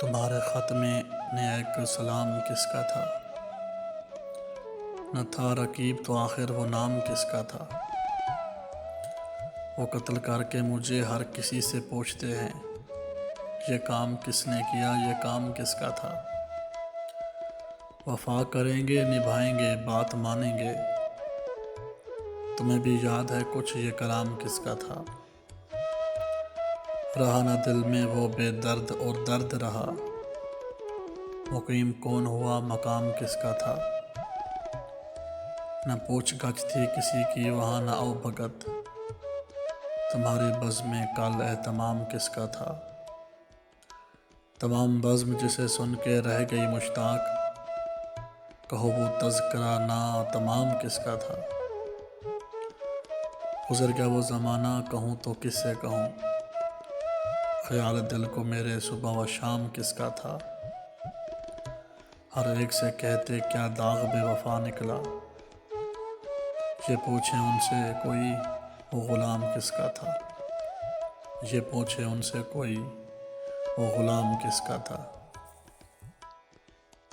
تمہارے خط میں نیک سلام کس کا تھا؟ نہ تھا رقیب تو آخر وہ نام کس کا تھا؟ وہ قتل کر کے مجھے ہر کسی سے پوچھتے ہیں، یہ کام کس نے کیا، یہ کام کس کا تھا؟ وفا کریں گے، نبھائیں گے، بات مانیں گے، تمہیں بھی یاد ہے کچھ یہ کلام کس کا تھا؟ رہا نہ دل میں وہ بے درد اور درد رہا، مقیم کون ہوا، مقام کس کا تھا؟ نہ پوچھ گچھ تھی کسی کی وہاں نہ او بھگت، تمہاری بزم کل اہتمام کس کا تھا؟ تمام بزم جسے سن کے رہ گئی مشتاق، کہو وہ تذکرہ نا تمام کس کا تھا؟ گزر گیا وہ زمانہ کہوں تو کس سے کہوں، خیال دل کو میرے صبح و شام کس کا تھا؟ ہر ایک سے کہتے کیا داغ بے وفا نکلا، یہ پوچھے ان سے کوئی وہ غلام کس کا تھا؟ یہ پوچھے ان سے کوئی وہ غلام کس کا تھا؟